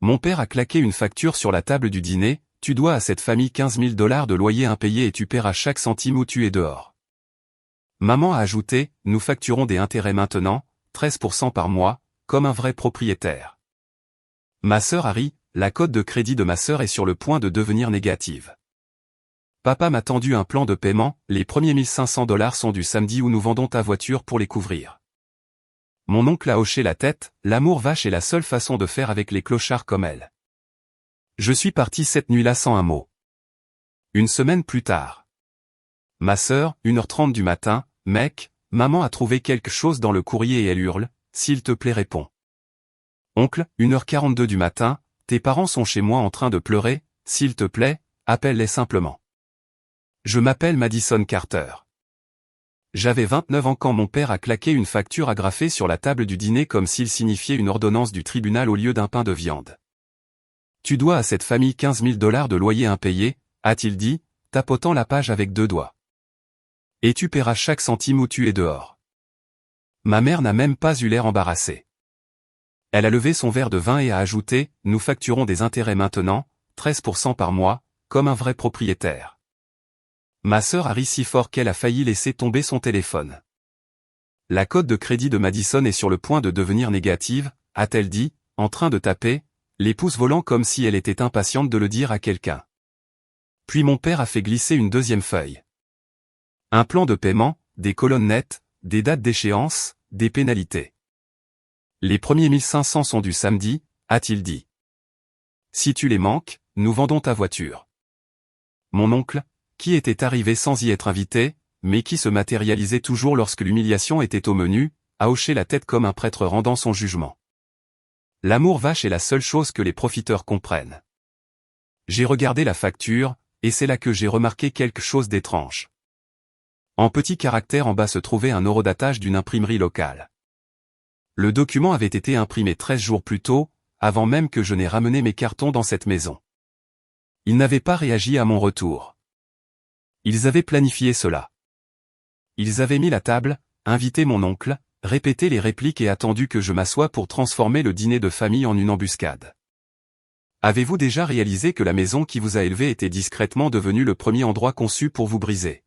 Mon père a claqué une facture sur la table du dîner, tu dois à cette famille 15 000 $ de loyer impayé et tu paieras chaque centime où tu es dehors. Maman a ajouté, nous facturons des intérêts maintenant, 13% par mois, comme un vrai propriétaire. Ma sœur a ri, la cote de crédit de ma sœur est sur le point de devenir négative. Papa m'a tendu un plan de paiement, les premiers 1 500 $ sont du samedi où nous vendons ta voiture pour les couvrir. Mon oncle a hoché la tête, l'amour vache est la seule façon de faire avec les clochards comme elle. Je suis parti cette nuit-là sans un mot. Une semaine plus tard. Ma sœur, 1h30 du matin, mec, maman a trouvé quelque chose dans le courrier et elle hurle, s'il te plaît réponds. Oncle, 1h42 du matin, tes parents sont chez moi en train de pleurer, s'il te plaît, appelle-les simplement. Je m'appelle Madison Carter. J'avais 29 ans quand mon père a claqué une facture agrafée sur la table du dîner comme s'il signifiait une ordonnance du tribunal au lieu d'un pain de viande. Tu dois à cette famille 15 000 $ de loyer impayé, a-t-il dit, tapotant la page avec 2 doigts. Et tu paieras chaque centime où tu es dehors. Ma mère n'a même pas eu l'air embarrassée. Elle a levé son verre de vin et a ajouté, nous facturons des intérêts maintenant, 13% par mois, comme un vrai propriétaire. Ma sœur a ri si fort qu'elle a failli laisser tomber son téléphone. La cote de crédit de Madison est sur le point de devenir négative, a-t-elle dit, en train de taper, les pouces volants comme si elle était impatiente de le dire à quelqu'un. Puis mon père a fait glisser une deuxième feuille. Un plan de paiement, des colonnes nettes, des dates d'échéance, des pénalités. Les premiers 1 500 sont du samedi, a-t-il dit. Si tu les manques, nous vendons ta voiture. Mon oncle, qui était arrivé sans y être invité, mais qui se matérialisait toujours lorsque l'humiliation était au menu, a hoché la tête comme un prêtre rendant son jugement. L'amour vache est la seule chose que les profiteurs comprennent. J'ai regardé la facture, et c'est là que j'ai remarqué quelque chose d'étrange. En petits caractères en bas se trouvait un horodatage d'une imprimerie locale. Le document avait été imprimé 13 jours plus tôt, avant même que je n'ai ramené mes cartons dans cette maison. Ils n'avaient pas réagi à mon retour. Ils avaient planifié cela. Ils avaient mis la table, invité mon oncle, répété les répliques et attendu que je m'assoie pour transformer le dîner de famille en une embuscade. Avez-vous déjà réalisé que la maison qui vous a élevé était discrètement devenue le premier endroit conçu pour vous briser?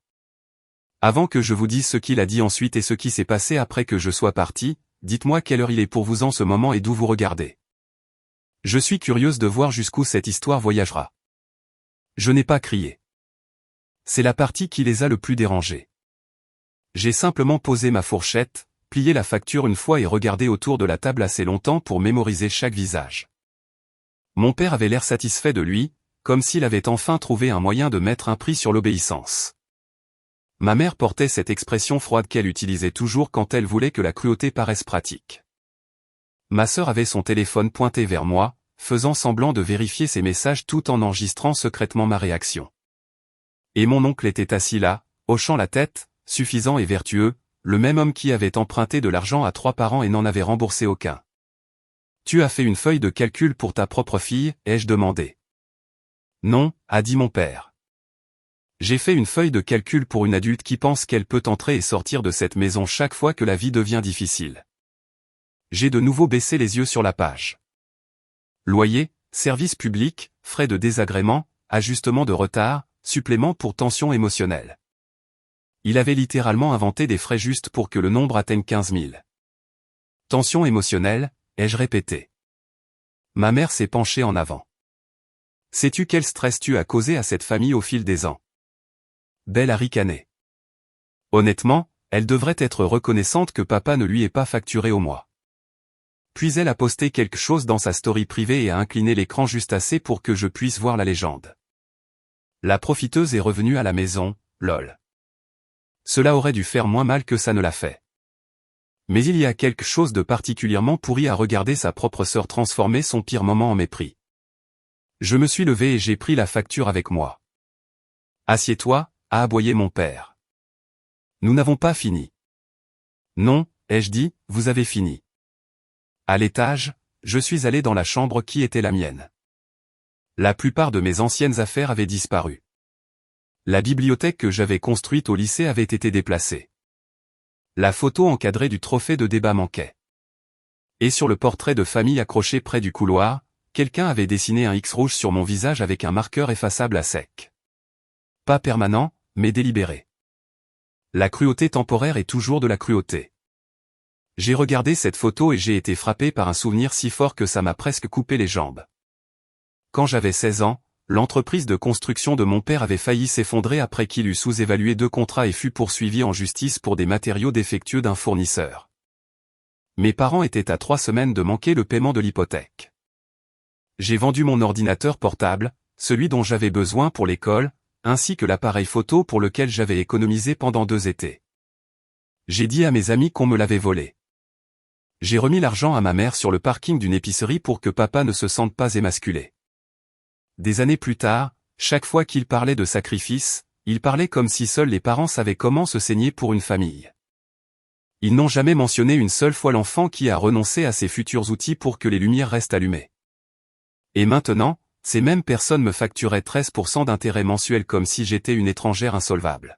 Avant que je vous dise ce qu'il a dit ensuite et ce qui s'est passé après que je sois parti, dites-moi quelle heure il est pour vous en ce moment et d'où vous regardez. Je suis curieuse de voir jusqu'où cette histoire voyagera. Je n'ai pas crié. C'est la partie qui les a le plus dérangés. J'ai simplement posé ma fourchette, plié la facture une fois et regardé autour de la table assez longtemps pour mémoriser chaque visage. Mon père avait l'air satisfait de lui, comme s'il avait enfin trouvé un moyen de mettre un prix sur l'obéissance. Ma mère portait cette expression froide qu'elle utilisait toujours quand elle voulait que la cruauté paraisse pratique. Ma sœur avait son téléphone pointé vers moi, faisant semblant de vérifier ses messages tout en enregistrant secrètement ma réaction. Et mon oncle était assis là, hochant la tête, suffisant et vertueux, le même homme qui avait emprunté de l'argent à 3 parents et n'en avait remboursé aucun. Tu as fait une feuille de calcul pour ta propre fille, ai-je demandé. Non, a dit mon père. J'ai fait une feuille de calcul pour une adulte qui pense qu'elle peut entrer et sortir de cette maison chaque fois que la vie devient difficile. J'ai de nouveau baissé les yeux sur la page. Loyer, service public, frais de désagrément, ajustement de retard, supplément pour tension émotionnelle. Il avait littéralement inventé des frais justes pour que le nombre atteigne 15 000. Tension émotionnelle, ai-je répété. Ma mère s'est penchée en avant. Sais-tu quel stress tu as causé à cette famille au fil des ans? Belle a ricané. Honnêtement, elle devrait être reconnaissante que papa ne lui ait pas facturé au mois. Puis elle a posté quelque chose dans sa story privée et a incliné l'écran juste assez pour que je puisse voir la légende. La profiteuse est revenue à la maison, lol. Cela aurait dû faire moins mal que ça ne l'a fait. Mais il y a quelque chose de particulièrement pourri à regarder sa propre sœur transformer son pire moment en mépris. Je me suis levé et j'ai pris la facture avec moi. Assieds-toi, a aboyé mon père. Nous n'avons pas fini. Non, ai-je dit, vous avez fini. À l'étage, je suis allé dans la chambre qui était la mienne. La plupart de mes anciennes affaires avaient disparu. La bibliothèque que j'avais construite au lycée avait été déplacée. La photo encadrée du trophée de débat manquait. Et sur le portrait de famille accroché près du couloir, quelqu'un avait dessiné un X rouge sur mon visage avec un marqueur effaçable à sec. Pas permanent, mais délibéré. La cruauté temporaire est toujours de la cruauté. J'ai regardé cette photo et j'ai été frappé par un souvenir si fort que ça m'a presque coupé les jambes. Quand j'avais 16 ans, l'entreprise de construction de mon père avait failli s'effondrer après qu'il eut sous-évalué 2 contrats et fut poursuivi en justice pour des matériaux défectueux d'un fournisseur. Mes parents étaient à 3 semaines de manquer le paiement de l'hypothèque. J'ai vendu mon ordinateur portable, celui dont j'avais besoin pour l'école, ainsi que l'appareil photo pour lequel j'avais économisé pendant 2 étés. J'ai dit à mes amis qu'on me l'avait volé. J'ai remis l'argent à ma mère sur le parking d'une épicerie pour que papa ne se sente pas émasculé. Des années plus tard, chaque fois qu'il parlait de sacrifice, il parlait comme si seuls les parents savaient comment se saigner pour une famille. Ils n'ont jamais mentionné une seule fois l'enfant qui a renoncé à ses futurs outils pour que les lumières restent allumées. Et maintenant, ces mêmes personnes me facturaient 13% d'intérêt mensuel comme si j'étais une étrangère insolvable.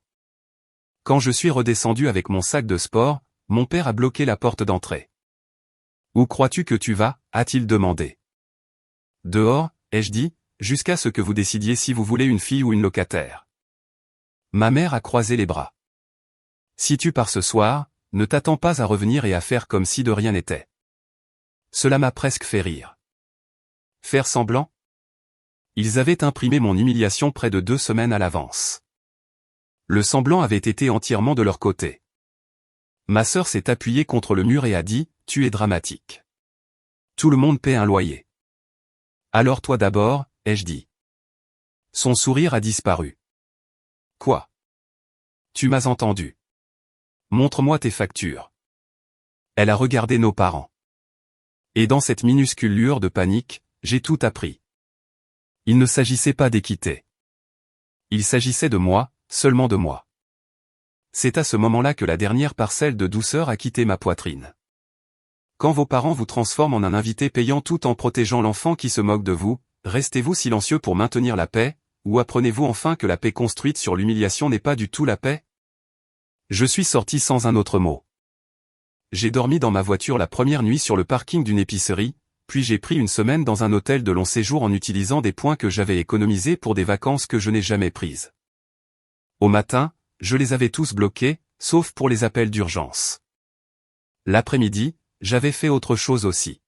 Quand je suis redescendu avec mon sac de sport, mon père a bloqué la porte d'entrée. « Où crois-tu que tu vas » a-t-il demandé. « Dehors » ai-je dit, jusqu'à ce que vous décidiez si vous voulez une fille ou une locataire. Ma mère a croisé les bras. « Si tu pars ce soir, ne t'attends pas à revenir et à faire comme si de rien n'était. » Cela m'a presque fait rire. Faire semblant ? Ils avaient imprimé mon humiliation près de 2 semaines à l'avance. Le semblant avait été entièrement de leur côté. Ma sœur s'est appuyée contre le mur et a dit, « Tu es dramatique. Tout le monde paie un loyer. » Alors toi d'abord, ai-je dit. Son sourire a disparu. Quoi ? Tu m'as entendu. Montre-moi tes factures. Elle a regardé nos parents. Et dans cette minuscule lueur de panique, j'ai tout appris. Il ne s'agissait pas d'équité. Il s'agissait de moi, seulement de moi. C'est à ce moment-là que la dernière parcelle de douceur a quitté ma poitrine. Quand vos parents vous transforment en un invité payant tout en protégeant l'enfant qui se moque de vous, restez-vous silencieux pour maintenir la paix, ou apprenez-vous enfin que la paix construite sur l'humiliation n'est pas du tout la paix ? Je suis sorti sans un autre mot. J'ai dormi dans ma voiture la première nuit sur le parking d'une épicerie, puis j'ai pris une semaine dans un hôtel de long séjour en utilisant des points que j'avais économisés pour des vacances que je n'ai jamais prises. Au matin, je les avais tous bloqués, sauf pour les appels d'urgence. L'après-midi, j'avais fait autre chose aussi.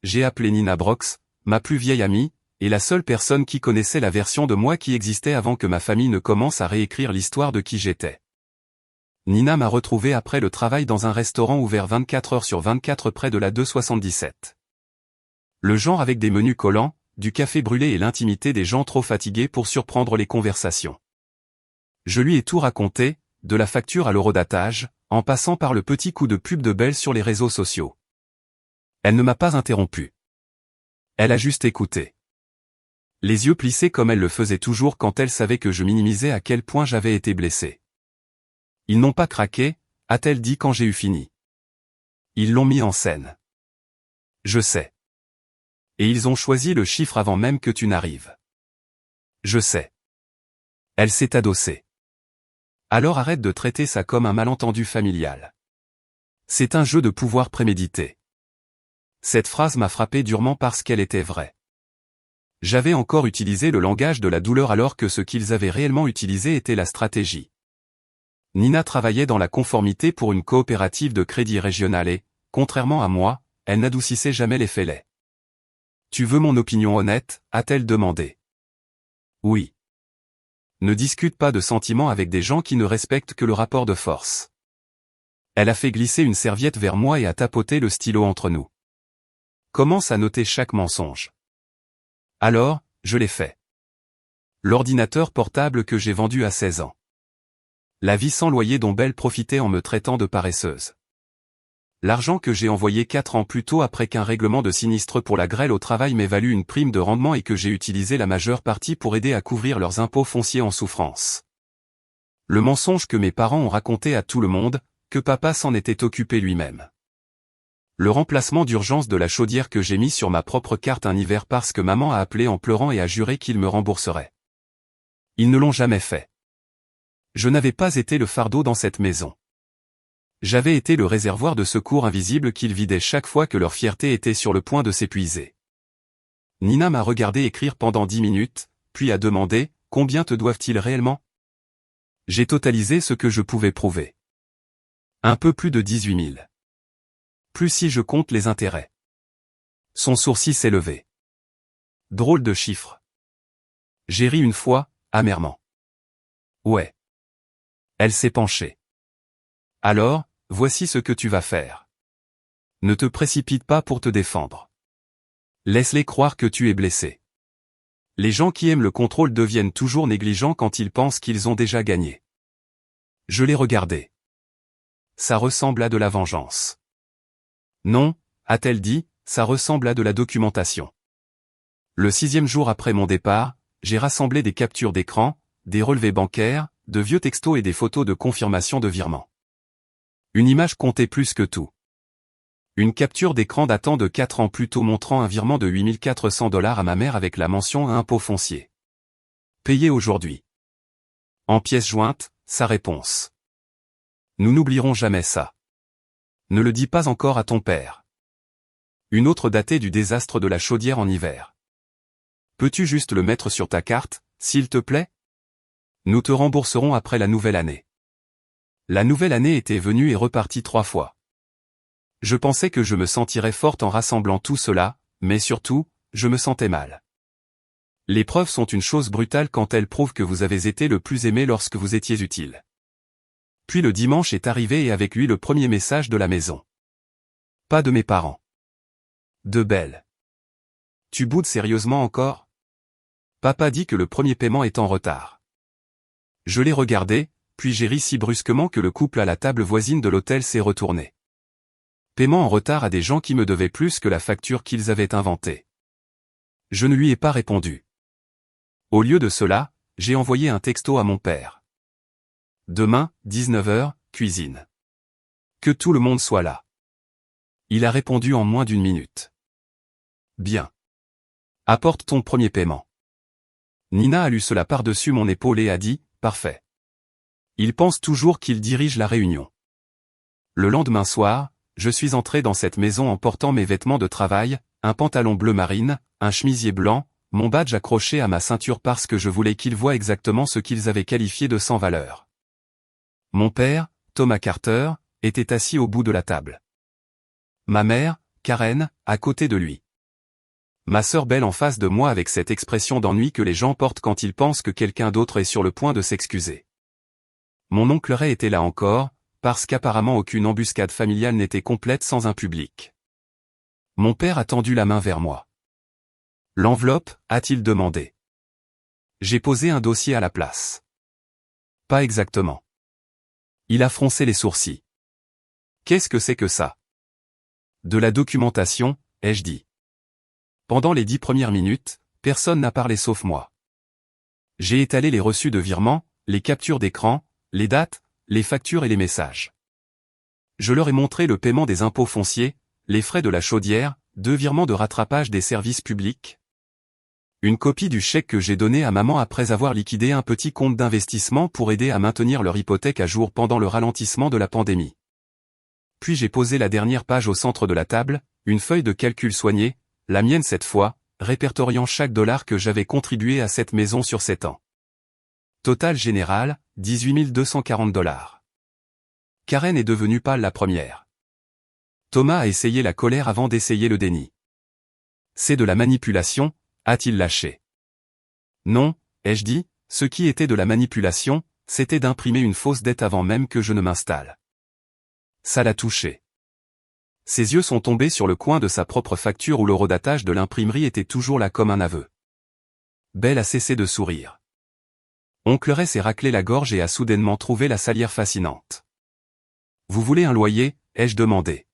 J'ai appelé Nina Brox, ma plus vieille amie, et la seule personne qui connaissait la version de moi qui existait avant que ma famille ne commence à réécrire l'histoire de qui j'étais. Nina m'a retrouvé après le travail dans un restaurant ouvert 24 heures sur 24 près de la 277. Le genre avec des menus collants, du café brûlé et l'intimité des gens trop fatigués pour surprendre les conversations. Je lui ai tout raconté, de la facture à l'horodatage, en passant par le petit coup de pub de Belle sur les réseaux sociaux. Elle ne m'a pas interrompu. Elle a juste écouté. Les yeux plissés comme elle le faisait toujours quand elle savait que je minimisais à quel point j'avais été blessé. Ils n'ont pas craqué, a-t-elle dit quand j'ai eu fini. Ils l'ont mis en scène. Je sais. Et ils ont choisi le chiffre avant même que tu n'arrives. Je sais. Elle s'est adossée. Alors arrête de traiter ça comme un malentendu familial. C'est un jeu de pouvoir prémédité. Cette phrase m'a frappé durement parce qu'elle était vraie. J'avais encore utilisé le langage de la douleur alors que ce qu'ils avaient réellement utilisé était la stratégie. Nina travaillait dans la conformité pour une coopérative de crédit régional et, contrairement à moi, elle n'adoucissait jamais les fêlés. « Tu veux mon opinion honnête ?» a-t-elle demandé. « Oui. » Ne discute pas de sentiments avec des gens qui ne respectent que le rapport de force. Elle a fait glisser une serviette vers moi et a tapoté le stylo entre nous. Commence à noter chaque mensonge. Alors, je l'ai fait. L'ordinateur portable que j'ai vendu à 16 ans. La vie sans loyer dont Belle profitait en me traitant de paresseuse. L'argent que j'ai envoyé 4 ans plus tôt après qu'un règlement de sinistre pour la grêle au travail m'ait valu une prime de rendement et que j'ai utilisé la majeure partie pour aider à couvrir leurs impôts fonciers en souffrance. Le mensonge que mes parents ont raconté à tout le monde, que papa s'en était occupé lui-même. Le remplacement d'urgence de la chaudière que j'ai mis sur ma propre carte un hiver parce que maman a appelé en pleurant et a juré qu'il me rembourserait. Ils ne l'ont jamais fait. Je n'avais pas été le fardeau dans cette maison. J'avais été le réservoir de secours invisible qu'ils vidaient chaque fois que leur fierté était sur le point de s'épuiser. Nina m'a regardé écrire pendant 10 minutes, puis a demandé, combien te doivent-ils réellement? J'ai totalisé ce que je pouvais prouver. Un peu plus de 18 000. Plus si je compte les intérêts. Son sourcil s'est levé. Drôle de chiffre. J'ai ri une fois, amèrement. Ouais. Elle s'est penchée. Alors, voici ce que tu vas faire. Ne te précipite pas pour te défendre. Laisse-les croire que tu es blessé. Les gens qui aiment le contrôle deviennent toujours négligents quand ils pensent qu'ils ont déjà gagné. Je l'ai regardé. Ça ressemble à de la vengeance. Non, a-t-elle dit, ça ressemble à de la documentation. Le 6e jour après mon départ, j'ai rassemblé des captures d'écran, des relevés bancaires, de vieux textos et des photos de confirmation de virement. Une image comptait plus que tout. Une capture d'écran datant de 4 ans plus tôt montrant un virement de 8 400 $ à ma mère avec la mention impôt foncier. Payé aujourd'hui. En pièce jointe, sa réponse. Nous n'oublierons jamais ça. Ne le dis pas encore à ton père. Une autre datée du désastre de la chaudière en hiver. Peux-tu juste le mettre sur ta carte, s'il te plaît? Nous te rembourserons après la nouvelle année. La nouvelle année était venue et repartie 3 fois. Je pensais que je me sentirais forte en rassemblant tout cela, mais surtout, je me sentais mal. Les preuves sont une chose brutale quand elles prouvent que vous avez été le plus aimé lorsque vous étiez utile. Puis le dimanche est arrivé et avec lui le premier message de la maison. Pas de mes parents. De Belle. Tu boudes sérieusement encore? Papa dit que le premier paiement est en retard. Je l'ai regardé, puis j'ai ri si brusquement que le couple à la table voisine de l'hôtel s'est retourné. Paiement en retard à des gens qui me devaient plus que la facture qu'ils avaient inventée. Je ne lui ai pas répondu. Au lieu de cela, j'ai envoyé un texto à mon père. Demain, 19 h, cuisine. Que tout le monde soit là. Il a répondu en moins d'1 minute. Bien. Apporte ton premier paiement. Nina a lu cela par-dessus mon épaule et a dit, parfait. Il pense toujours qu'il dirige la réunion. Le lendemain soir, je suis entré dans cette maison en portant mes vêtements de travail, un pantalon bleu marine, un chemisier blanc, mon badge accroché à ma ceinture parce que je voulais qu'ils voient exactement ce qu'ils avaient qualifié de sans valeur. Mon père, Thomas Carter, était assis au bout de la table. Ma mère, Karen, à côté de lui. Ma sœur Belle en face de moi avec cette expression d'ennui que les gens portent quand ils pensent que quelqu'un d'autre est sur le point de s'excuser. Mon oncle Ray était là encore, parce qu'apparemment aucune embuscade familiale n'était complète sans un public. Mon père a tendu la main vers moi. L'enveloppe, a-t-il demandé. J'ai posé un dossier à la place. Pas exactement. Il a froncé les sourcils. Qu'est-ce que c'est que ça? De la documentation, ai-je dit. Pendant les 10 premières minutes, personne n'a parlé sauf moi. J'ai étalé les reçus de virement, les captures d'écran, les dates, les factures et les messages. Je leur ai montré le paiement des impôts fonciers, les frais de la chaudière, 2 virements de rattrapage des services publics. Une copie du chèque que j'ai donné à maman après avoir liquidé un petit compte d'investissement pour aider à maintenir leur hypothèque à jour pendant le ralentissement de la pandémie. Puis j'ai posé la dernière page au centre de la table, une feuille de calcul soignée, la mienne cette fois, répertoriant chaque dollar que j'avais contribué à cette maison sur 7 ans. Total général, 18 240 $. Karen est devenue pâle la première. Thomas a essayé la colère avant d'essayer le déni. C'est de la manipulation, a-t-il lâché. Non, ai-je dit, ce qui était de la manipulation, c'était d'imprimer une fausse dette avant même que je ne m'installe. Ça l'a touché. Ses yeux sont tombés sur le coin de sa propre facture où l'horodatage de l'imprimerie était toujours là comme un aveu. Belle a cessé de sourire. Oncle Ray s'est raclé la gorge et a soudainement trouvé la salière fascinante. Vous voulez un loyer, ai-je demandé.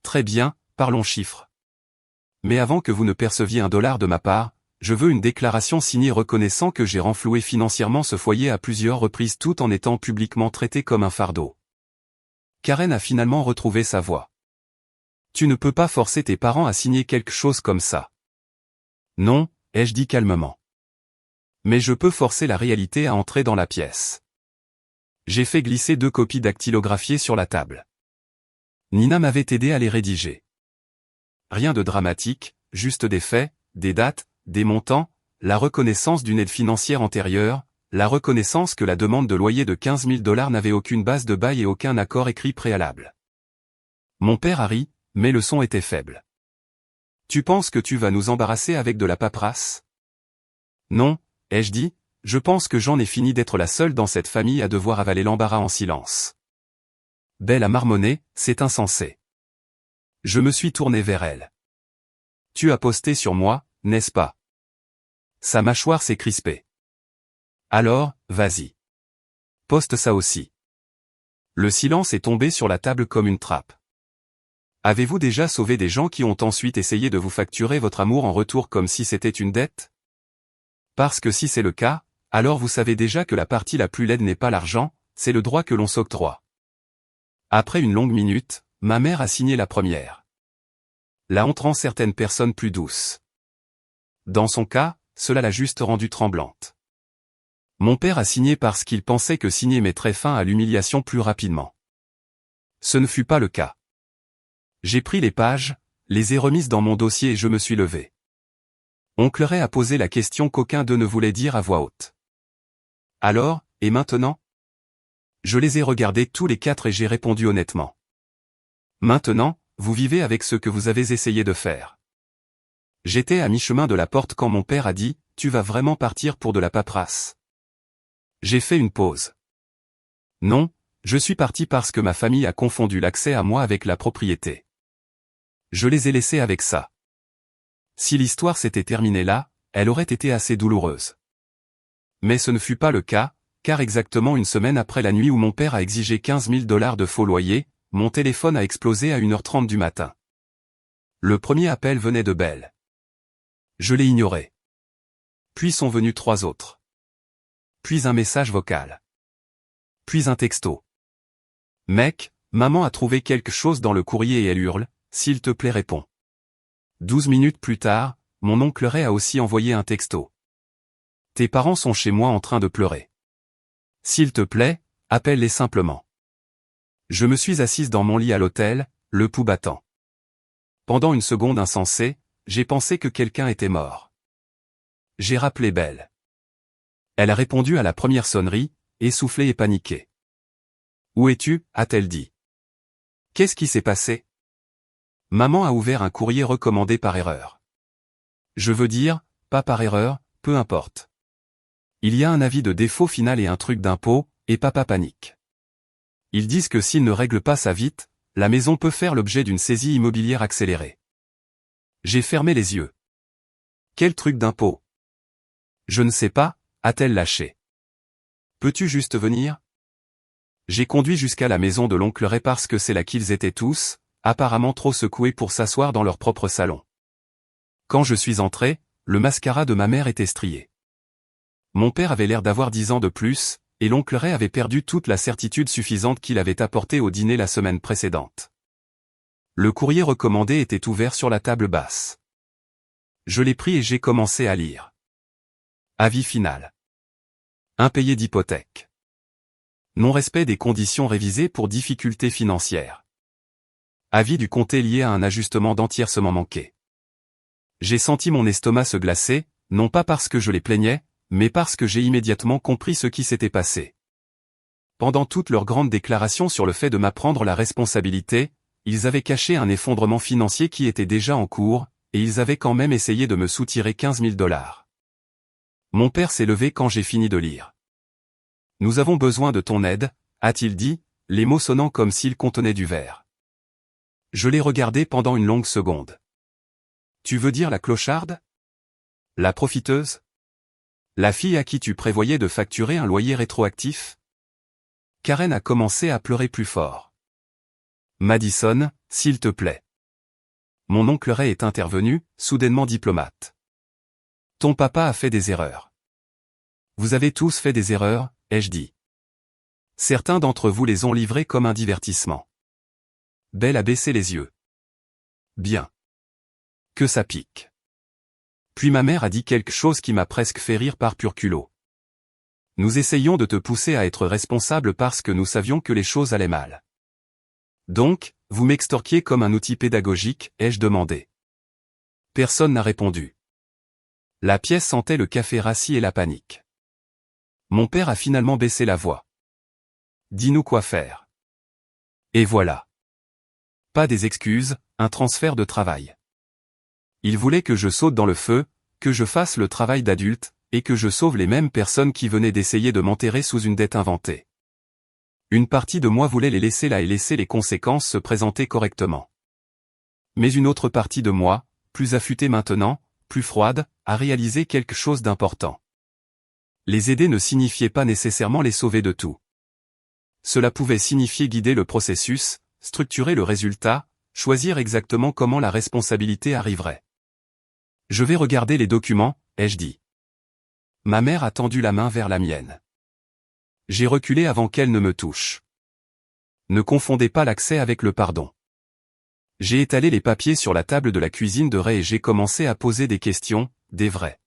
Très bien, parlons chiffres. Mais avant que vous ne perceviez $1 de ma part, je veux une déclaration signée reconnaissant que j'ai renfloué financièrement ce foyer à plusieurs reprises tout en étant publiquement traité comme un fardeau. Karen a finalement retrouvé sa voix. Tu ne peux pas forcer tes parents à signer quelque chose comme ça. Non, ai-je dit calmement. Mais je peux forcer la réalité à entrer dans la pièce. J'ai fait glisser 2 copies dactylographiées sur la table. Nina m'avait aidé à les rédiger. Rien de dramatique, juste des faits, des dates, des montants, la reconnaissance d'une aide financière antérieure, la reconnaissance que la demande de loyer de 15 000 $ n'avait aucune base de bail et aucun accord écrit préalable. Mon père a ri, mais le son était faible. Tu penses que tu vas nous embarrasser avec de la paperasse? Non, ai-je dit, je pense que j'en ai fini d'être la seule dans cette famille à devoir avaler l'embarras en silence. Belle a marmonné, c'est insensé. Je me suis tourné vers elle. Tu as posté sur moi, n'est-ce pas? Sa mâchoire s'est crispée. Alors, vas-y. Poste ça aussi. Le silence est tombé sur la table comme une trappe. Avez-vous déjà sauvé des gens qui ont ensuite essayé de vous facturer votre amour en retour comme si c'était une dette? Parce que si c'est le cas, alors vous savez déjà que la partie la plus laide n'est pas l'argent, c'est le droit que l'on s'octroie. Après une longue minute, ma mère a signé la première. La honte rend certaines personnes plus douces. Dans son cas, cela l'a juste rendue tremblante. Mon père a signé parce qu'il pensait que signer mettrait fin à l'humiliation plus rapidement. Ce ne fut pas le cas. J'ai pris les pages, les ai remises dans mon dossier et je me suis levé. Oncle Ray a posé la question qu'aucun d'eux ne voulait dire à voix haute. Alors, et maintenant? Je les ai regardés tous les quatre et j'ai répondu honnêtement. Maintenant, vous vivez avec ce que vous avez essayé de faire. J'étais à mi-chemin de la porte quand mon père a dit, tu vas vraiment partir pour de la paperasse? J'ai fait une pause. Non, je suis parti parce que ma famille a confondu l'accès à moi avec la propriété. Je les ai laissés avec ça. Si l'histoire s'était terminée là, elle aurait été assez douloureuse. Mais ce ne fut pas le cas, car exactement une semaine après la nuit où mon père a exigé 15 000 $ de faux loyer, mon téléphone a explosé à 1h30 du matin. Le premier appel venait de Belle. Je l'ai ignoré. Puis sont venus 3 autres. Puis un message vocal. Puis un texto. Mec, maman a trouvé quelque chose dans le courrier et elle hurle, s'il te plaît réponds. 12 minutes plus tard, mon oncle Ray a aussi envoyé un texto. Tes parents sont chez moi en train de pleurer. S'il te plaît, appelle-les simplement. Je me suis assise dans mon lit à l'hôtel, le pouls battant. Pendant une seconde insensée, j'ai pensé que quelqu'un était mort. J'ai rappelé Belle. Elle a répondu à la première sonnerie, essoufflée et paniquée. Où es-tu? A-t-elle dit. Qu'est-ce qui s'est passé? Maman a ouvert un courrier recommandé par erreur. Je veux dire, pas par erreur, peu importe. Il y a un avis de défaut final et un truc d'impôt, et papa panique. Ils disent que s'il ne règle pas ça vite, la maison peut faire l'objet d'une saisie immobilière accélérée. J'ai fermé les yeux. Quel truc d'impôt? Je ne sais pas, a-t-elle lâché. Peux-tu juste venir? J'ai conduit jusqu'à la maison de l'oncle Ray parce que c'est là qu'ils étaient tous, apparemment trop secoués pour s'asseoir dans leur propre salon. Quand je suis entré, le mascara de ma mère était strié. Mon père avait l'air d'avoir 10 ans de plus, et l'oncle Ray avait perdu toute la certitude suffisante qu'il avait apportée au dîner la semaine précédente. Le courrier recommandé était ouvert sur la table basse. Je l'ai pris et j'ai commencé à lire. Avis final. Impayé d'hypothèque. Non-respect des conditions révisées pour difficultés financières. Avis du comté lié à un ajustement d'entièrement manqué. J'ai senti mon estomac se glacer, non pas parce que je les plaignais, mais parce que j'ai immédiatement compris ce qui s'était passé. Pendant toute leur grande déclaration sur le fait de m'apprendre la responsabilité, ils avaient caché un effondrement financier qui était déjà en cours, et ils avaient quand même essayé de me soutirer 15 000 $. Mon père s'est levé quand j'ai fini de lire. Nous avons besoin de ton aide, a-t-il dit, les mots sonnant comme s'ils contenaient du verre. Je l'ai regardé pendant une longue seconde. Tu veux dire la clocharde? La profiteuse? La fille à qui tu prévoyais de facturer un loyer rétroactif? Karen a commencé à pleurer plus fort. Madison, s'il te plaît. Mon oncle Ray est intervenu, soudainement diplomate. Ton papa a fait des erreurs. Vous avez tous fait des erreurs, ai-je dit. Certains d'entre vous les ont livrés comme un divertissement. Belle a baissé les yeux. Bien. Que ça pique. Puis ma mère a dit quelque chose qui m'a presque fait rire par pur culot. Nous essayions de te pousser à être responsable parce que nous savions que les choses allaient mal. Donc, vous m'extorquiez comme un outil pédagogique, ai-je demandé. Personne n'a répondu. La pièce sentait le café rassis et la panique. Mon père a finalement baissé la voix. Dis-nous quoi faire. Et voilà. Pas des excuses, un transfert de travail. Il voulait que je saute dans le feu, que je fasse le travail d'adulte, et que je sauve les mêmes personnes qui venaient d'essayer de m'enterrer sous une dette inventée. Une partie de moi voulait les laisser là et laisser les conséquences se présenter correctement. Mais une autre partie de moi, plus affûtée maintenant, plus froide, a réalisé quelque chose d'important. Les aider ne signifiait pas nécessairement les sauver de tout. Cela pouvait signifier guider le processus, structurer le résultat, choisir exactement comment la responsabilité arriverait. Je vais regarder les documents, ai-je dit. Ma mère a tendu la main vers la mienne. J'ai reculé avant qu'elle ne me touche. Ne confondez pas l'accès avec le pardon. J'ai étalé les papiers sur la table de la cuisine de Ray et j'ai commencé à poser des questions, des vraies.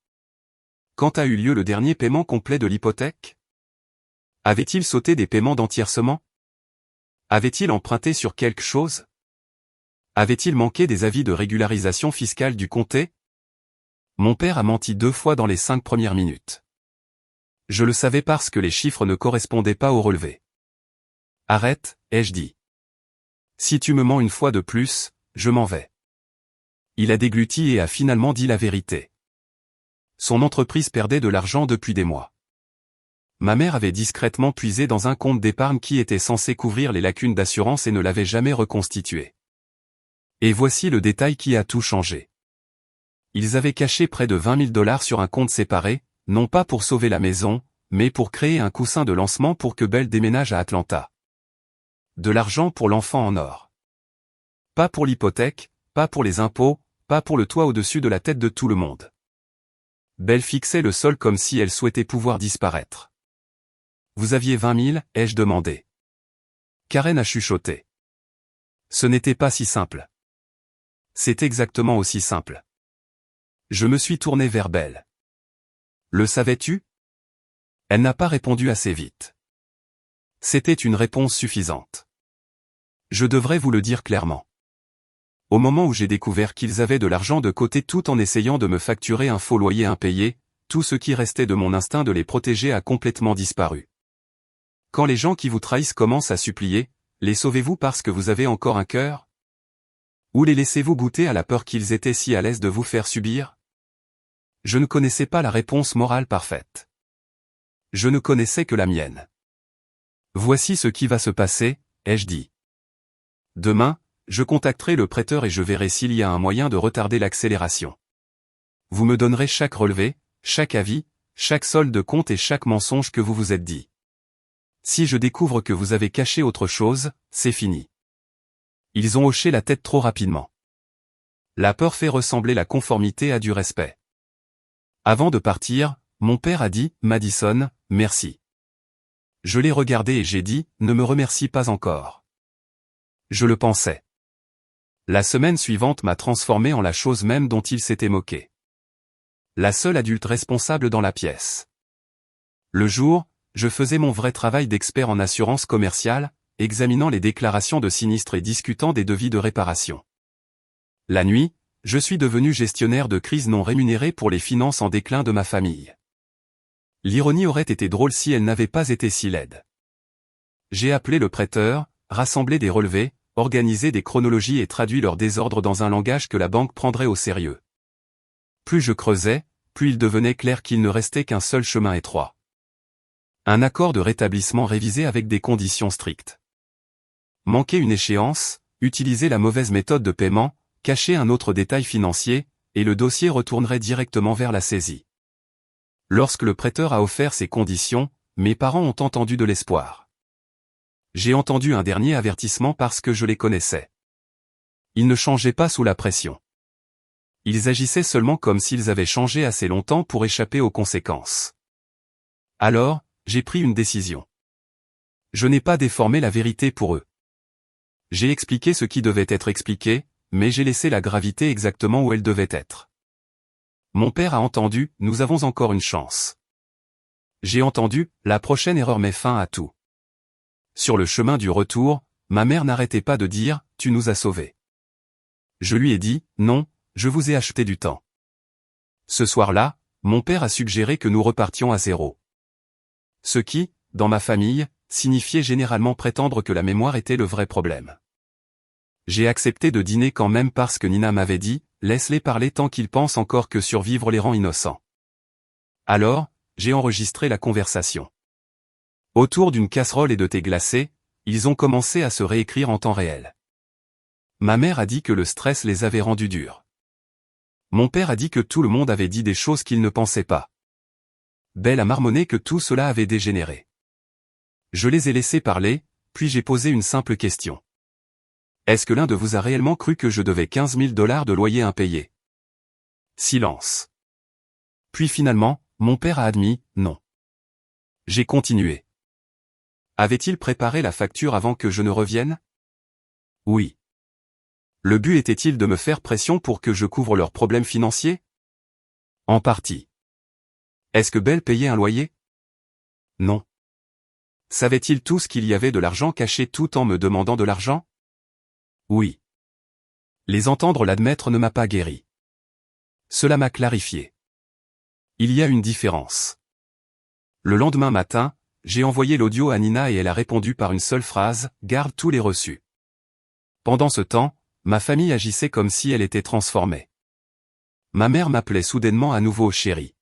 Quand a eu lieu le dernier paiement complet de l'hypothèque? Avait-il sauté des paiements d'entièrcement? Avait-il emprunté sur quelque chose? Avait-il manqué des avis de régularisation fiscale du comté? Mon père a menti 2 fois dans les 5 premières minutes. Je le savais parce que les chiffres ne correspondaient pas au relevé. Arrête, ai-je dit. Si tu me mens une fois de plus, je m'en vais. Il a dégluti et a finalement dit la vérité. Son entreprise perdait de l'argent depuis des mois. Ma mère avait discrètement puisé dans un compte d'épargne qui était censé couvrir les lacunes d'assurance et ne l'avait jamais reconstitué. Et voici le détail qui a tout changé. Ils avaient caché près de 20 000 $ sur un compte séparé, non pas pour sauver la maison, mais pour créer un coussin de lancement pour que Belle déménage à Atlanta. De l'argent pour l'enfant en or. Pas pour l'hypothèque, pas pour les impôts, pas pour le toit au-dessus de la tête de tout le monde. Belle fixait le sol comme si elle souhaitait pouvoir disparaître. Vous aviez 20 000, ai-je demandé. Karen a chuchoté. Ce n'était pas si simple. C'est exactement aussi simple. Je me suis tourné vers Belle. Le savais-tu? Elle n'a pas répondu assez vite. C'était une réponse suffisante. Je devrais vous le dire clairement. Au moment où j'ai découvert qu'ils avaient de l'argent de côté tout en essayant de me facturer un faux loyer impayé, tout ce qui restait de mon instinct de les protéger a complètement disparu. Quand les gens qui vous trahissent commencent à supplier, les sauvez-vous parce que vous avez encore un cœur? Ou les laissez-vous goûter à la peur qu'ils étaient si à l'aise de vous faire subir? Je ne connaissais pas la réponse morale parfaite. Je ne connaissais que la mienne. Voici ce qui va se passer, ai-je dit. Demain, je contacterai le prêteur et je verrai s'il y a un moyen de retarder l'accélération. Vous me donnerez chaque relevé, chaque avis, chaque solde de compte et chaque mensonge que vous vous êtes dit. Si je découvre que vous avez caché autre chose, c'est fini. Ils ont hoché la tête trop rapidement. La peur fait ressembler la conformité à du respect. Avant de partir, mon père a dit, Madison, merci. Je l'ai regardé et j'ai dit, ne me remercie pas encore. Je le pensais. La semaine suivante m'a transformé en la chose même dont il s'était moqué. La seule adulte responsable dans la pièce. Le jour, je faisais mon vrai travail d'expert en assurance commerciale, examinant les déclarations de sinistres et discutant des devis de réparation. La nuit, je suis devenu gestionnaire de crise non rémunérée pour les finances en déclin de ma famille. L'ironie aurait été drôle si elle n'avait pas été si laide. J'ai appelé le prêteur, rassemblé des relevés, organisé des chronologies et traduit leur désordre dans un langage que la banque prendrait au sérieux. Plus je creusais, plus il devenait clair qu'il ne restait qu'un seul chemin étroit. Un accord de rétablissement révisé avec des conditions strictes. Manquer une échéance, utiliser la mauvaise méthode de paiement, cacher un autre détail financier, et le dossier retournerait directement vers la saisie. Lorsque le prêteur a offert ces conditions, mes parents ont entendu de l'espoir. J'ai entendu un dernier avertissement parce que je les connaissais. Ils ne changeaient pas sous la pression. Ils agissaient seulement comme s'ils avaient changé assez longtemps pour échapper aux conséquences. Alors, j'ai pris une décision. Je n'ai pas déformé la vérité pour eux. J'ai expliqué ce qui devait être expliqué, mais j'ai laissé la gravité exactement où elle devait être. Mon père a entendu, nous avons encore une chance. J'ai entendu, la prochaine erreur met fin à tout. Sur le chemin du retour, ma mère n'arrêtait pas de dire, tu nous as sauvés. Je lui ai dit, non, je vous ai acheté du temps. Ce soir-là, mon père a suggéré que nous repartions à zéro. Ce qui, dans ma famille, signifiait généralement prétendre que la mémoire était le vrai problème. J'ai accepté de dîner quand même parce que Nina m'avait dit, laisse-les parler tant qu'ils pensent encore que survivre les rend innocents. Alors, j'ai enregistré la conversation. Autour d'une casserole et de thé glacé, ils ont commencé à se réécrire en temps réel. Ma mère a dit que le stress les avait rendus durs. Mon père a dit que tout le monde avait dit des choses qu'il ne pensait pas. Belle a marmonné que tout cela avait dégénéré. Je les ai laissés parler, puis j'ai posé une simple question. Est-ce que l'un de vous a réellement cru que je devais 15 000 $ de loyer impayé? Silence. Puis finalement, mon père a admis, non. J'ai continué. Avait-il préparé la facture avant que je ne revienne? Oui. Le but était-il de me faire pression pour que je couvre leurs problèmes financiers? En partie. Est-ce que Belle payait un loyer? Non. Savait-il tous qu'il y avait de l'argent caché tout en me demandant de l'argent? Oui. Les entendre l'admettre ne m'a pas guéri. Cela m'a clarifié. Il y a une différence. Le lendemain matin, j'ai envoyé l'audio à Nina et elle a répondu par une seule phrase, « Garde tous les reçus ». Pendant ce temps, ma famille agissait comme si elle était transformée. Ma mère m'appelait soudainement à nouveau chérie.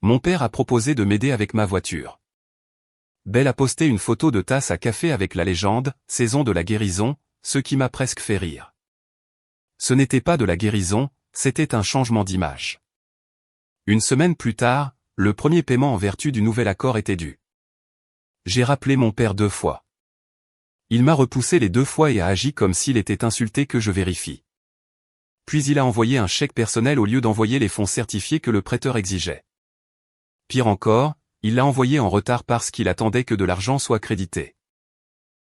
Mon père a proposé de m'aider avec ma voiture. Belle a posté une photo de tasse à café avec la légende, « Saison de la guérison », ce qui m'a presque fait rire. Ce n'était pas de la guérison, c'était un changement d'image. Une semaine plus tard, le premier paiement en vertu du nouvel accord était dû. J'ai rappelé mon père 2 fois. Il m'a repoussé les 2 fois et a agi comme s'il était insulté que je vérifie. Puis il a envoyé un chèque personnel au lieu d'envoyer les fonds certifiés que le prêteur exigeait. Pire encore, il l'a envoyé en retard parce qu'il attendait que de l'argent soit crédité.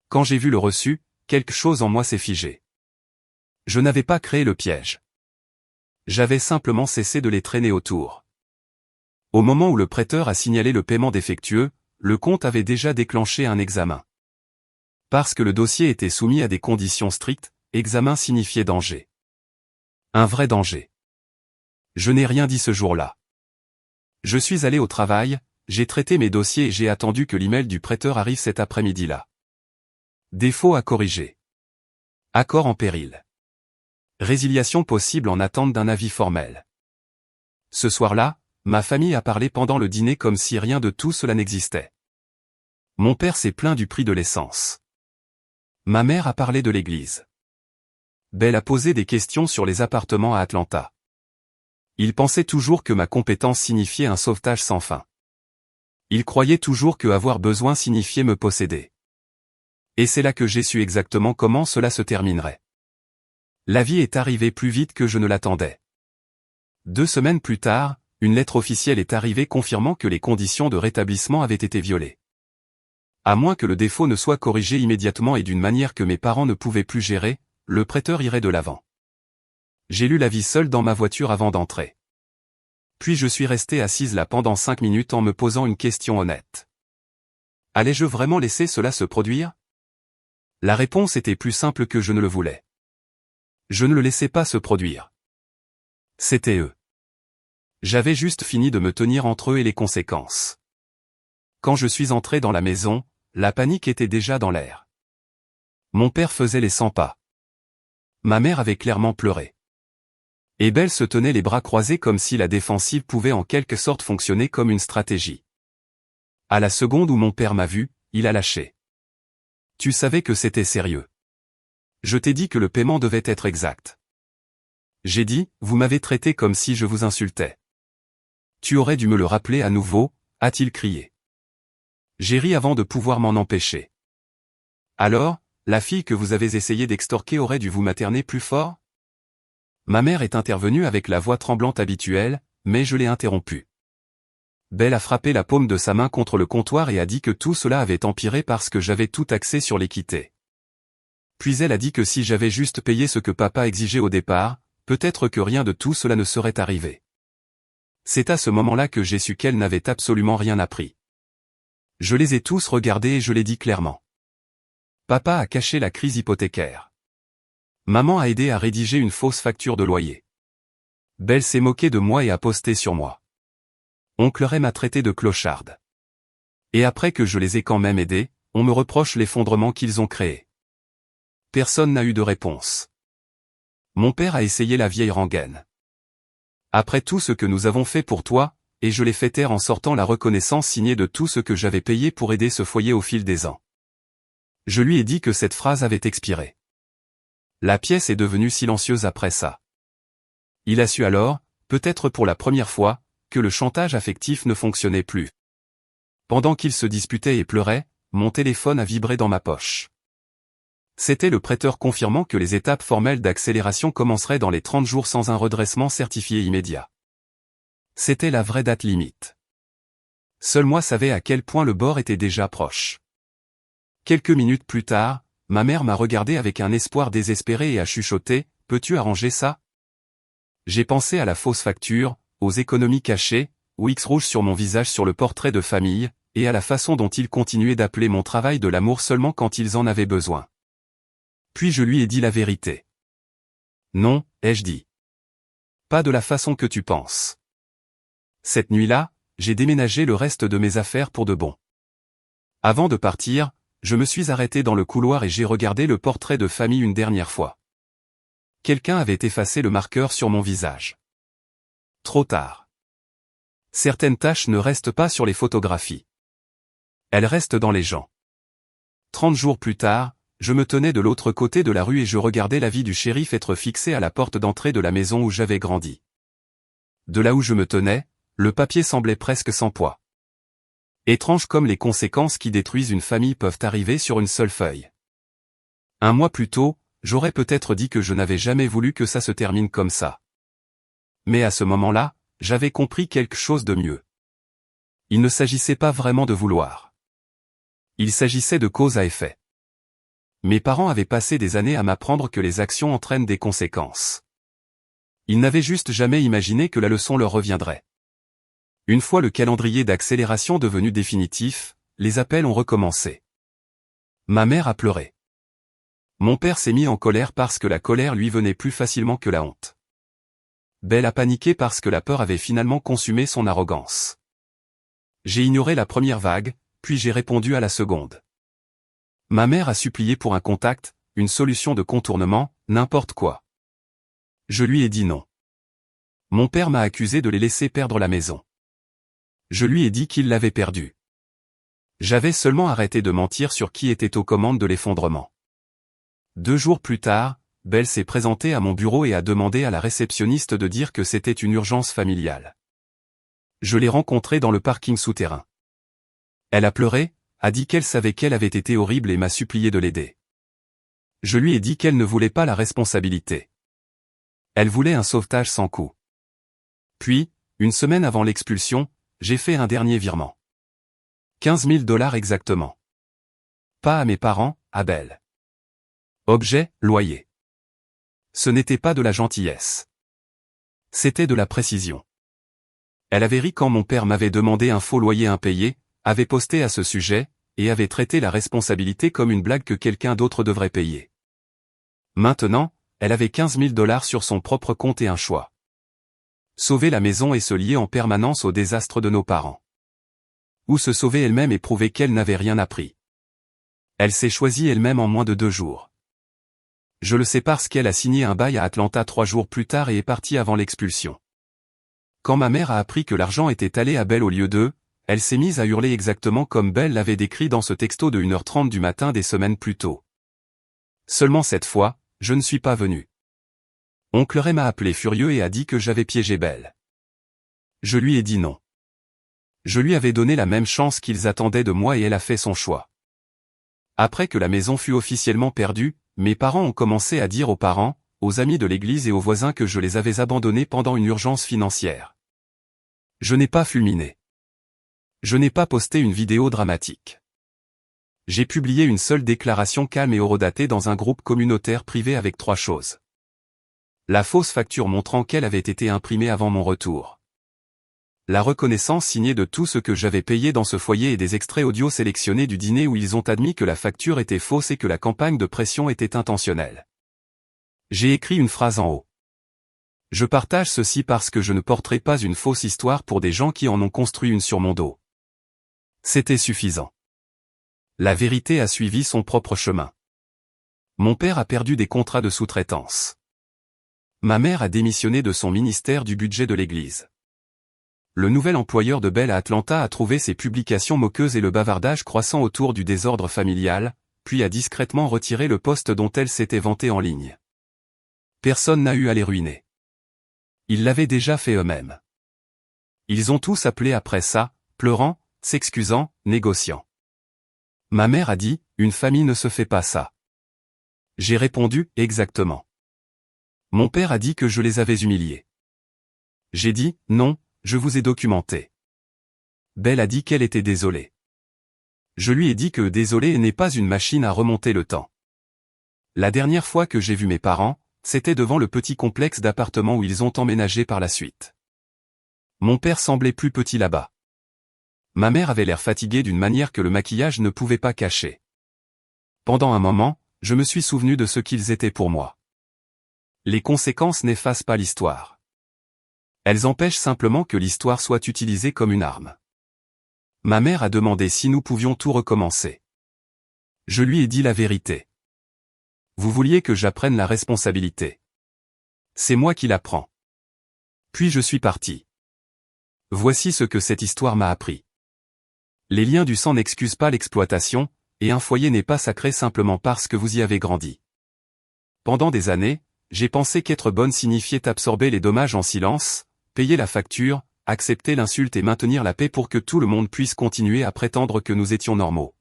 Quand j'ai vu le reçu, quelque chose en moi s'est figé. Je n'avais pas créé le piège. J'avais simplement cessé de les traîner autour. Au moment où le prêteur a signalé le paiement défectueux, le compte avait déjà déclenché un examen. Parce que le dossier était soumis à des conditions strictes, examen signifiait danger. Un vrai danger. Je n'ai rien dit ce jour-là. Je suis allé au travail, j'ai traité mes dossiers et j'ai attendu que l'email du prêteur arrive cet après-midi-là. Défaut à corriger. Accord en péril. Résiliation possible en attente d'un avis formel. Ce soir-là, ma famille a parlé pendant le dîner comme si rien de tout cela n'existait. Mon père s'est plaint du prix de l'essence. Ma mère a parlé de l'église. Belle a posé des questions sur les appartements à Atlanta. Il pensait toujours que ma compétence signifiait un sauvetage sans fin. Il croyait toujours que avoir besoin signifiait me posséder. Et c'est là que j'ai su exactement comment cela se terminerait. La vie est arrivée plus vite que je ne l'attendais. 2 semaines plus tard, une lettre officielle est arrivée confirmant que les conditions de rétablissement avaient été violées. À moins que le défaut ne soit corrigé immédiatement et d'une manière que mes parents ne pouvaient plus gérer, le prêteur irait de l'avant. J'ai lu l'avis seul dans ma voiture avant d'entrer. Puis je suis resté assise là pendant 5 minutes en me posant une question honnête. Allais-je vraiment laisser cela se produire? La réponse était plus simple que je ne le voulais. Je ne le laissais pas se produire. C'était eux. J'avais juste fini de me tenir entre eux et les conséquences. Quand je suis entré dans la maison, la panique était déjà dans l'air. Mon père faisait les 100 pas. Ma mère avait clairement pleuré. Et Belle se tenait les bras croisés comme si la défensive pouvait en quelque sorte fonctionner comme une stratégie. À la seconde où mon père m'a vu, il a lâché. Tu savais que c'était sérieux. Je t'ai dit que le paiement devait être exact. J'ai dit, vous m'avez traité comme si je vous insultais. Tu aurais dû me le rappeler à nouveau, a-t-il crié. J'ai ri avant de pouvoir m'en empêcher. Alors, la fille que vous avez essayé d'extorquer aurait dû vous materner plus fort? Ma mère est intervenue avec la voix tremblante habituelle, mais je l'ai interrompue. Belle a frappé la paume de sa main contre le comptoir et a dit que tout cela avait empiré parce que j'avais tout axé sur l'équité. Puis elle a dit que si j'avais juste payé ce que papa exigeait au départ, peut-être que rien de tout cela ne serait arrivé. C'est à ce moment-là que j'ai su qu'elle n'avait absolument rien appris. Je les ai tous regardés et je l'ai dit clairement. Papa a caché la crise hypothécaire. Maman a aidé à rédiger une fausse facture de loyer. Belle s'est moquée de moi et a posté sur moi. Oncle Ray m'a traité de clocharde. Et après que je les ai quand même aidés, on me reproche l'effondrement qu'ils ont créé. Personne n'a eu de réponse. Mon père a essayé la vieille rengaine. Après tout ce que nous avons fait pour toi, et je l'ai fait taire en sortant la reconnaissance signée de tout ce que j'avais payé pour aider ce foyer au fil des ans. Je lui ai dit que cette phrase avait expiré. La pièce est devenue silencieuse après ça. Il a su alors, peut-être pour la première fois, que le chantage affectif ne fonctionnait plus. Pendant qu'il se disputait et pleurait, mon téléphone a vibré dans ma poche. C'était le prêteur confirmant que les étapes formelles d'accélération commenceraient dans les 30 jours sans un redressement certifié immédiat. C'était la vraie date limite. Seul moi savais à quel point le bord était déjà proche. Quelques minutes plus tard, ma mère m'a regardé avec un espoir désespéré et a chuchoté « Peux-tu arranger ça ?» J'ai pensé à la fausse facture, aux économies cachées, au X rouge sur mon visage sur le portrait de famille, et à la façon dont ils continuaient d'appeler mon travail de l'amour seulement quand ils en avaient besoin. Puis je lui ai dit la vérité. Non, ai-je dit. Pas de la façon que tu penses. Cette nuit-là, j'ai déménagé le reste de mes affaires pour de bon. Avant de partir, je me suis arrêté dans le couloir et j'ai regardé le portrait de famille une dernière fois. Quelqu'un avait effacé le marqueur sur mon visage. Trop tard. Certaines taches ne restent pas sur les photographies. Elles restent dans les gens. 30 jours plus tard, je me tenais de l'autre côté de la rue et je regardais la vie du shérif être fixée à la porte d'entrée de la maison où j'avais grandi. De là où je me tenais, le papier semblait presque sans poids. Étrange comme les conséquences qui détruisent une famille peuvent arriver sur une seule feuille. Un mois plus tôt, j'aurais peut-être dit que je n'avais jamais voulu que ça se termine comme ça. Mais à ce moment-là, j'avais compris quelque chose de mieux. Il ne s'agissait pas vraiment de vouloir. Il s'agissait de cause à effet. Mes parents avaient passé des années à m'apprendre que les actions entraînent des conséquences. Ils n'avaient juste jamais imaginé que la leçon leur reviendrait. Une fois le calendrier d'accélération devenu définitif, les appels ont recommencé. Ma mère a pleuré. Mon père s'est mis en colère parce que la colère lui venait plus facilement que la honte. Belle a paniqué parce que la peur avait finalement consumé son arrogance. J'ai ignoré la première vague, puis j'ai répondu à la seconde. Ma mère a supplié pour un contact, une solution de contournement, n'importe quoi. Je lui ai dit non. Mon père m'a accusé de les laisser perdre la maison. Je lui ai dit qu'il l'avait perdue. J'avais seulement arrêté de mentir sur qui était aux commandes de l'effondrement. 2 jours plus tard, Belle s'est présentée à mon bureau et a demandé à la réceptionniste de dire que c'était une urgence familiale. Je l'ai rencontrée dans le parking souterrain. Elle a pleuré, a dit qu'elle savait qu'elle avait été horrible et m'a supplié de l'aider. Je lui ai dit qu'elle ne voulait pas la responsabilité. Elle voulait un sauvetage sans coût. Puis, une semaine avant l'expulsion, j'ai fait un dernier virement. 15 000 $ exactement. Pas à mes parents, à Belle. Objet, loyer. Ce n'était pas de la gentillesse. C'était de la précision. Elle avait ri quand mon père m'avait demandé un faux loyer impayé, avait posté à ce sujet, et avait traité la responsabilité comme une blague que quelqu'un d'autre devrait payer. Maintenant, elle avait 15 000 $ sur son propre compte et un choix. Sauver la maison et se lier en permanence au désastre de nos parents. Ou se sauver elle-même et prouver qu'elle n'avait rien appris. Elle s'est choisie elle-même en moins de 2 jours. Je le sais parce qu'elle a signé un bail à Atlanta 3 jours plus tard et est partie avant l'expulsion. Quand ma mère a appris que l'argent était allé à Belle au lieu d'eux, elle s'est mise à hurler exactement comme Belle l'avait décrit dans ce texto de 1h30 du matin des semaines plus tôt. Seulement cette fois, je ne suis pas venu. Oncle Ray m'a appelé furieux et a dit que j'avais piégé Belle. Je lui ai dit non. Je lui avais donné la même chance qu'ils attendaient de moi et elle a fait son choix. Après que la maison fut officiellement perdue, mes parents ont commencé à dire aux parents, aux amis de l'église et aux voisins que je les avais abandonnés pendant une urgence financière. Je n'ai pas fulminé. Je n'ai pas posté une vidéo dramatique. J'ai publié une seule déclaration calme et horodatée dans un groupe communautaire privé avec 3 choses. La fausse facture montrant qu'elle avait été imprimée avant mon retour. La reconnaissance signée de tout ce que j'avais payé dans ce foyer et des extraits audio sélectionnés du dîner où ils ont admis que la facture était fausse et que la campagne de pression était intentionnelle. J'ai écrit une phrase en haut. Je partage ceci parce que je ne porterai pas une fausse histoire pour des gens qui en ont construit une sur mon dos. C'était suffisant. La vérité a suivi son propre chemin. Mon père a perdu des contrats de sous-traitance. Ma mère a démissionné de son ministère du budget de l'église. Le nouvel employeur de Belle à Atlanta a trouvé ses publications moqueuses et le bavardage croissant autour du désordre familial, puis a discrètement retiré le poste dont elle s'était vantée en ligne. Personne n'a eu à les ruiner. Ils l'avaient déjà fait eux-mêmes. Ils ont tous appelé après ça, pleurant, s'excusant, négociant. Ma mère a dit, une famille ne se fait pas ça. J'ai répondu, exactement. Mon père a dit que je les avais humiliés. J'ai dit, non, je vous ai documenté. Belle a dit qu'elle était désolée. Je lui ai dit que désolé n'est pas une machine à remonter le temps. La dernière fois que j'ai vu mes parents, c'était devant le petit complexe d'appartements où ils ont emménagé par la suite. Mon père semblait plus petit là-bas. Ma mère avait l'air fatiguée d'une manière que le maquillage ne pouvait pas cacher. Pendant un moment, je me suis souvenu de ce qu'ils étaient pour moi. Les conséquences n'effacent pas l'histoire. Elles empêchent simplement que l'histoire soit utilisée comme une arme. Ma mère a demandé si nous pouvions tout recommencer. Je lui ai dit la vérité. Vous vouliez que j'apprenne la responsabilité. C'est moi qui l'apprends. Puis je suis parti. Voici ce que cette histoire m'a appris. Les liens du sang n'excusent pas l'exploitation, et un foyer n'est pas sacré simplement parce que vous y avez grandi. Pendant des années, j'ai pensé qu'être bonne signifiait absorber les dommages en silence, payer la facture, accepter l'insulte et maintenir la paix pour que tout le monde puisse continuer à prétendre que nous étions normaux.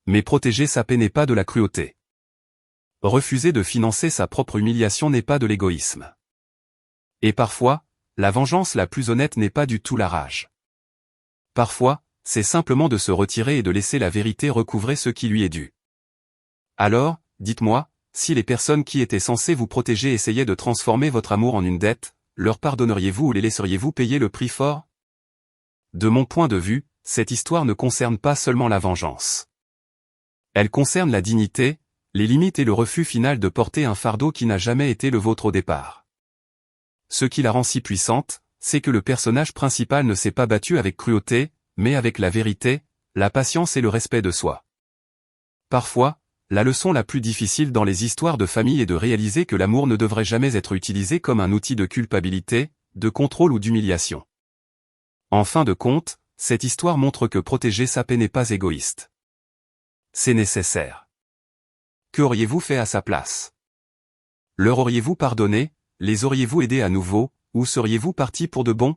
Mais protéger sa paix n'est pas de la cruauté. Refuser de financer sa propre humiliation n'est pas de l'égoïsme. Et parfois, la vengeance la plus honnête n'est pas du tout la rage. Parfois, c'est simplement de se retirer et de laisser la vérité recouvrer ce qui lui est dû. Alors, dites-moi, si les personnes qui étaient censées vous protéger essayaient de transformer votre amour en une dette, leur pardonneriez-vous ou les laisseriez-vous payer le prix fort? De mon point de vue, cette histoire ne concerne pas seulement la vengeance. Elle concerne la dignité, les limites et le refus final de porter un fardeau qui n'a jamais été le vôtre au départ. Ce qui la rend si puissante, c'est que le personnage principal ne s'est pas battu avec cruauté, mais avec la vérité, la patience et le respect de soi. Parfois, la leçon la plus difficile dans les histoires de famille est de réaliser que l'amour ne devrait jamais être utilisé comme un outil de culpabilité, de contrôle ou d'humiliation. En fin de compte, cette histoire montre que protéger sa paix n'est pas égoïste. C'est nécessaire. Qu'auriez-vous fait à sa place? Leur auriez-vous pardonné, les auriez-vous aidés à nouveau, ou seriez-vous parti pour de bon?